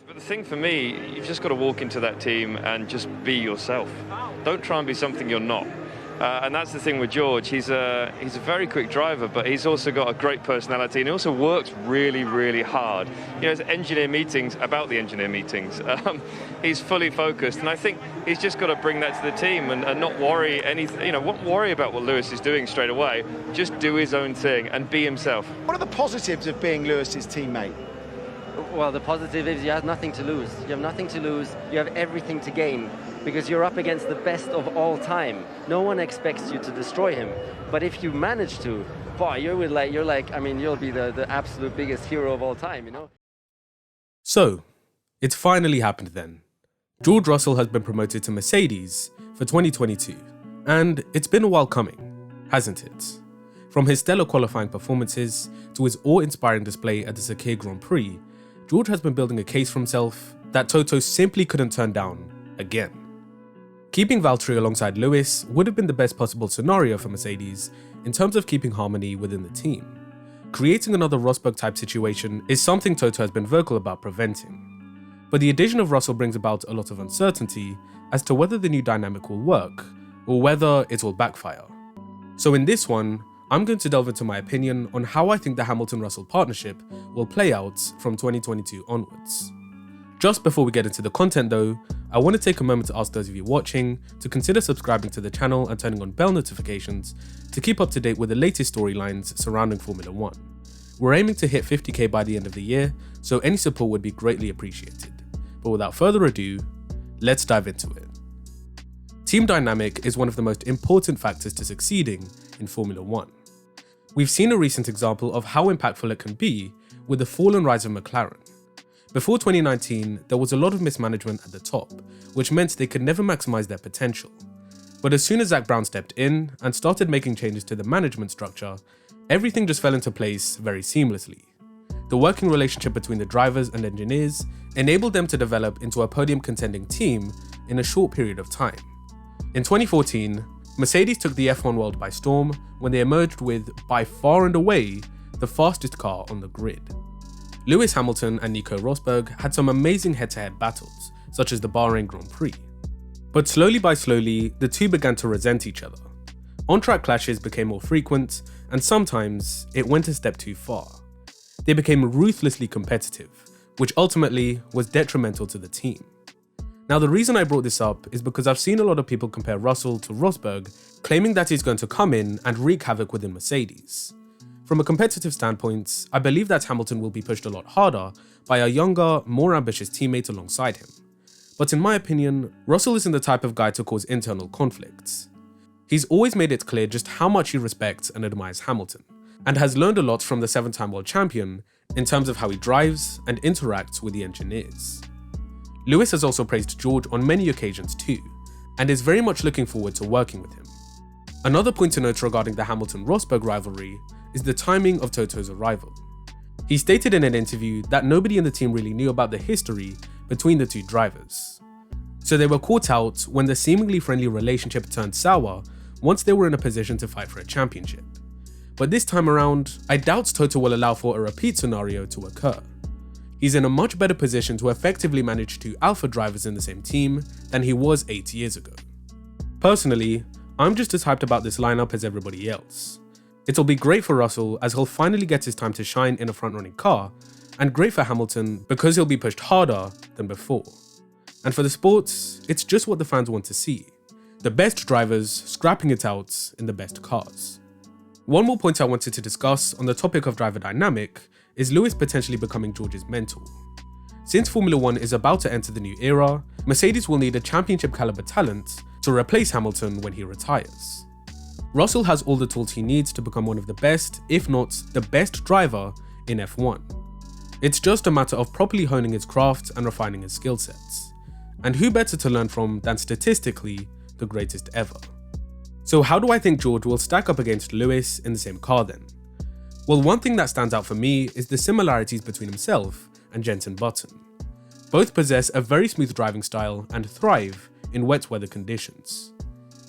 But the thing for me, you've just got to walk into that team and just be yourself. Don't try and be something you're not. And that's the thing with George. He's a very quick driver, but he's also got a great personality, and he also works really, really hard. You know, there's engineer meetings about the engineer meetings. He's fully focused, and I think he's just got to bring that to the team and not worry anything. You know, won't worry about what Lewis is doing straight away. Just do his own thing and be himself. What are the positives of being Lewis's teammate? Well, the positive is you have nothing to lose. You have nothing to lose. You have everything to gain because you're up against the best of all time. No one expects you to destroy him. But if you manage to, boy, you'll be the absolute biggest hero of all time, you know? So, it's finally happened then. George Russell has been promoted to Mercedes for 2022. And it's been a while coming, hasn't it? From his stellar qualifying performances to his awe-inspiring display at the Sakhir Grand Prix, George has been building a case for himself that Toto simply couldn't turn down again. Keeping Valtteri alongside Lewis would have been the best possible scenario for Mercedes in terms of keeping harmony within the team. Creating another Rosberg type situation is something Toto has been vocal about preventing. But the addition of Russell brings about a lot of uncertainty as to whether the new dynamic will work or whether it will backfire. So in this one, I'm going to delve into my opinion on how I think the Hamilton-Russell partnership will play out from 2022 onwards. Just before we get into the content though, I want to take a moment to ask those of you watching to consider subscribing to the channel and turning on bell notifications to keep up to date with the latest storylines surrounding Formula 1. We're aiming to hit 50k by the end of the year, so any support would be greatly appreciated. But without further ado, let's dive into it. Team dynamic is one of the most important factors to succeeding in Formula 1. We've seen a recent example of how impactful it can be with the fall and rise of McLaren. Before 2019, there was a lot of mismanagement at the top, which meant they could never maximize their potential. But as soon as Zak Brown stepped in and started making changes to the management structure, everything just fell into place very seamlessly. The working relationship between the drivers and engineers enabled them to develop into a podium contending team in a short period of time. In 2014, Mercedes took the F1 world by storm when they emerged with, by far and away, the fastest car on the grid. Lewis Hamilton and Nico Rosberg had some amazing head-to-head battles, such as the Bahrain Grand Prix. But slowly by slowly, the two began to resent each other. On-track clashes became more frequent, and sometimes it went a step too far. They became ruthlessly competitive, which ultimately was detrimental to the team. Now, the reason I brought this up is because I've seen a lot of people compare Russell to Rosberg, claiming that he's going to come in and wreak havoc within Mercedes. From a competitive standpoint, I believe that Hamilton will be pushed a lot harder by a younger, more ambitious teammate alongside him. But in my opinion, Russell isn't the type of guy to cause internal conflicts. He's always made it clear just how much he respects and admires Hamilton, and has learned a lot from the 7-time world champion in terms of how he drives and interacts with the engineers. Lewis has also praised George on many occasions too, and is very much looking forward to working with him. Another point to note regarding the Hamilton-Rosberg rivalry is the timing of Toto's arrival. He stated in an interview that nobody in the team really knew about the history between the two drivers. So they were caught out when the seemingly friendly relationship turned sour once they were in a position to fight for a championship. But this time around, I doubt Toto will allow for a repeat scenario to occur. He's in a much better position to effectively manage two alpha drivers in the same team than he was 8 years ago. Personally, I'm just as hyped about this lineup as everybody else. It'll be great for Russell as he'll finally get his time to shine in a front-running car, and great for Hamilton because he'll be pushed harder than before. And for the sports, it's just what the fans want to see. The best drivers scrapping it out in the best cars. One more point I wanted to discuss on the topic of driver dynamic is Lewis potentially becoming George's mentor. Since Formula 1 is about to enter the new era, Mercedes will need a championship caliber talent to replace Hamilton when he retires. Russell has all the tools he needs to become one of the best, if not the best driver in F1. It's just a matter of properly honing his craft and refining his skill sets. And who better to learn from than statistically the greatest ever? So how do I think George will stack up against Lewis in the same car then? Well, one thing that stands out for me is the similarities between himself and Jenson Button. Both possess a very smooth driving style and thrive in wet weather conditions.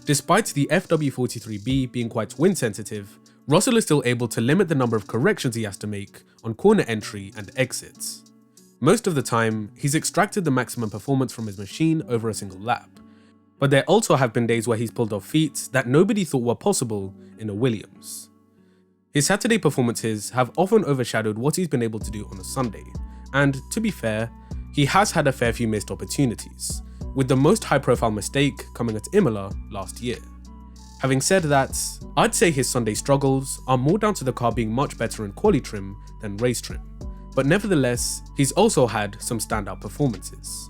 Despite the FW43B being quite wind sensitive, Russell is still able to limit the number of corrections he has to make on corner entry and exits. Most of the time, he's extracted the maximum performance from his machine over a single lap. But there also have been days where he's pulled off feats that nobody thought were possible in a Williams. His Saturday performances have often overshadowed what he's been able to do on a Sunday, and to be fair, he has had a fair few missed opportunities, with the most high-profile mistake coming at Imola last year. Having said that, I'd say his Sunday struggles are more down to the car being much better in quali trim than race trim, but nevertheless, he's also had some standout performances.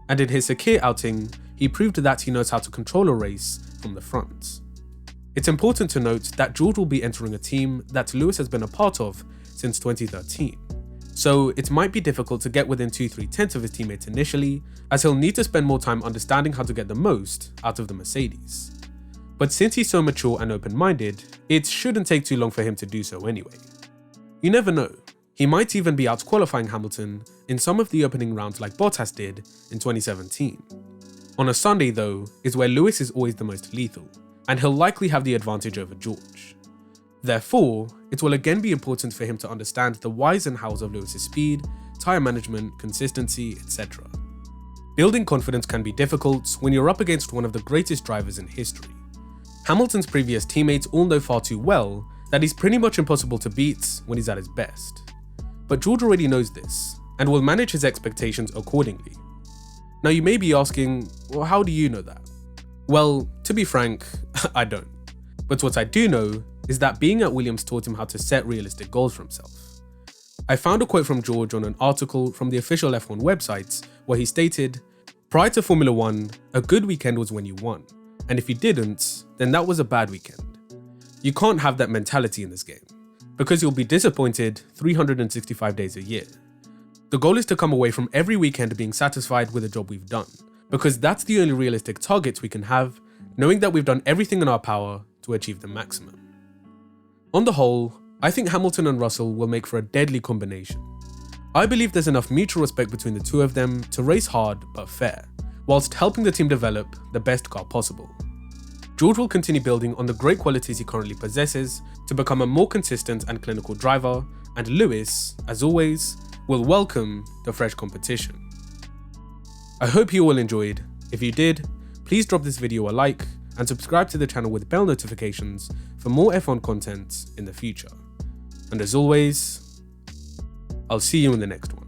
And in his Sakhir outing, he proved that he knows how to control a race from the front. It's important to note that George will be entering a team that Lewis has been a part of since 2013, so it might be difficult to get within 2-3 tenths of his teammates initially, as he'll need to spend more time understanding how to get the most out of the Mercedes. But since he's so mature and open-minded, it shouldn't take too long for him to do so anyway. You never know, he might even be out qualifying Hamilton in some of the opening rounds like Bottas did in 2017. On a Sunday though, is where Lewis is always the most lethal, and he'll likely have the advantage over George. Therefore, it will again be important for him to understand the whys and hows of Lewis's speed, tyre management, consistency, etc. Building confidence can be difficult when you're up against one of the greatest drivers in history. Hamilton's previous teammates all know far too well that he's pretty much impossible to beat when he's at his best. But George already knows this, and will manage his expectations accordingly. Now you may be asking, well, how do you know that? Well, to be frank, I don't. But what I do know is that being at Williams taught him how to set realistic goals for himself. I found a quote from George on an article from the official F1 website where he stated, "Prior to Formula 1, a good weekend was when you won, and if you didn't, then that was a bad weekend. You can't have that mentality in this game, because you'll be disappointed 365 days a year. The goal is to come away from every weekend being satisfied with the job we've done, because that's the only realistic targets we can have, knowing that we've done everything in our power to achieve the maximum." On the whole, I think Hamilton and Russell will make for a deadly combination. I believe there's enough mutual respect between the two of them to race hard but fair, whilst helping the team develop the best car possible. George will continue building on the great qualities he currently possesses to become a more consistent and clinical driver, and Lewis, as always, will welcome the fresh competition. I hope you all enjoyed. If you did, please drop this video a like and subscribe to the channel with bell notifications for more F1 content in the future. And as always, I'll see you in the next one.